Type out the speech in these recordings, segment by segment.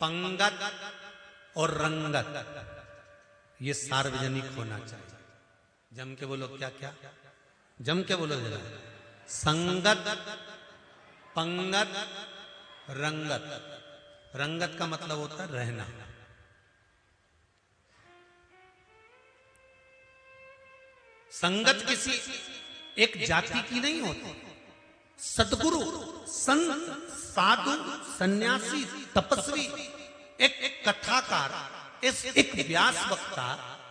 पंगत और रंगत ये सार्वजनिक होना चाहिए। जम के बोलो, क्या क्या जम के बोलो जरा। संगत, पंगत, रंगत। रंगत का मतलब होता है रहना। संगत किसी एक जाति की नहीं होती। सद्गुरु, संत, साधु, सन्यासी, तपस्वी, एक कथाकार, एक व्यास वक्ता,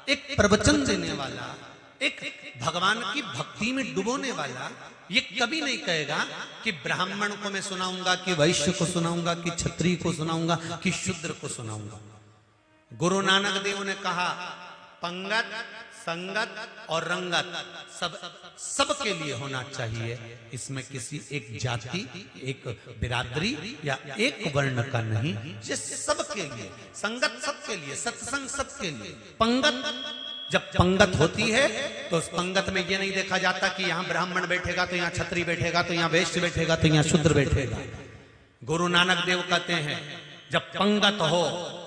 एक प्रवचन देने वाला, एक भगवान की भक्ति में डुबोने वाला, ये कभी नहीं कहेगा कि ब्राह्मण को मैं सुनाऊंगा, कि वैश्य को सुनाऊंगा, कि क्षत्रिय को सुनाऊंगा, कि शूद्र को सुनाऊंगा। गुरु नानक देव ने कहा पंगत, संगत और रंगत सबके लिए होना चाहिए। इसमें किसी एक जाति, एक बिरादरी या एक वर्ण का नहीं, ये सबके लिए। संगत सबके लिए, सत्संग सबके लिए। पंगत, जब पंगत होती है तो उस पंगत में ये नहीं देखा जाता कि यहाँ ब्राह्मण बैठेगा तो यहाँ क्षत्रिय बैठेगा, तो यहाँ वैश्य बैठेगा, तो यहाँ शूद्र बैठेगा। गुरु नानक देव कहते हैं जब पंगत हो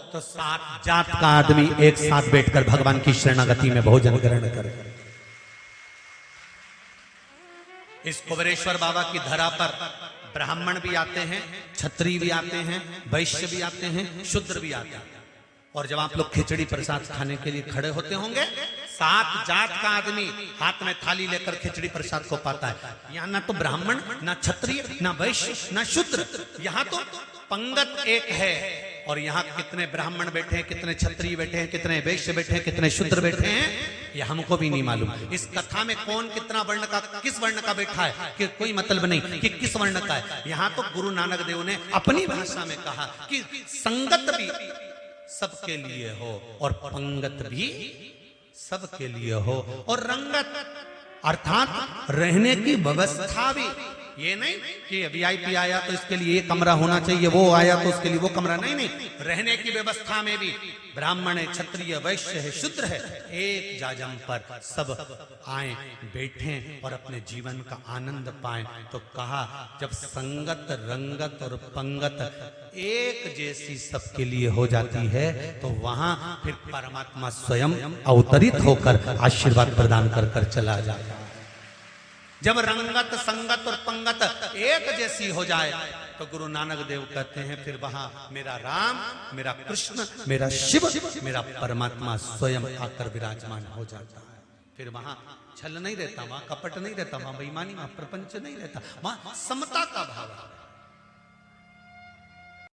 तो 7 जात का आदमी एक साथ बैठकर भगवान की शरणागति में भोजन ग्रहण करे। इस कुबेरेश्वर बाबा की धरा पर ब्राह्मण भी आते हैं, क्षत्रिय भी आते हैं, वैश्य भी आते हैं, शूद्र भी आते हैं। और जब आप लोग खिचड़ी प्रसाद खाने के लिए खड़े होते होंगे, 7 जात का आदमी हाथ में थाली लेकर खिचड़ी प्रसाद को पाता है। यहाँ ना तो ब्राह्मण, ना क्षत्रिय, ना वैश्य, ना शूद्र, यहाँ तो पंगत एक है। और यहाँ कितने ब्राह्मण बैठे हैं, कितने क्षत्रिय बैठे हैं, कितने वैश्य बैठे हैं, कितने शूद्र बैठे हैं, ये हमको भी नहीं मालूम। इस कथा में कौन कितना वर्ण का, किस वर्ण का बैठा है कि कोई मतलब नहीं कि किस वर्ण का है। यहाँ तो गुरु नानक देव ने अपनी भाषा में कहा कि संगत भी सबके लिए हो और पंगत भी सबके लिए हो, और रंगत अर्थात रहने की व्यवस्था भी। ये नहीं कि वीआईपी आया तो इसके लिए ये कमरा होना चाहिए, वो आया तो उसके लिए वो कमरा, नहीं नहीं। रहने की व्यवस्था में भी ब्राह्मण है, क्षत्रिय, वैश्य है, शूद्र है, एक जाजम पर सब आए, बैठें और अपने जीवन का आनंद पाएं। तो कहा जब संगत, रंगत और पंगत एक जैसी सबके लिए हो जाती है तो वहां फिर परमात्मा स्वयं अवतरित होकर आशीर्वाद प्रदान कर कर चला जाता है। जब रंगत, संगत और पंगत एक जैसी हो जाए तो गुरु नानक देव कहते हैं फिर वहां मेरा राम, मेरा कृष्ण, मेरा शिव, मेरा परमात्मा स्वयं आकर विराजमान हो जाता है। फिर वहां छल नहीं रहता, वहां कपट नहीं रहता, वहां बेईमानी, वहां प्रपंच नहीं रहता, वहां समता का भाव है।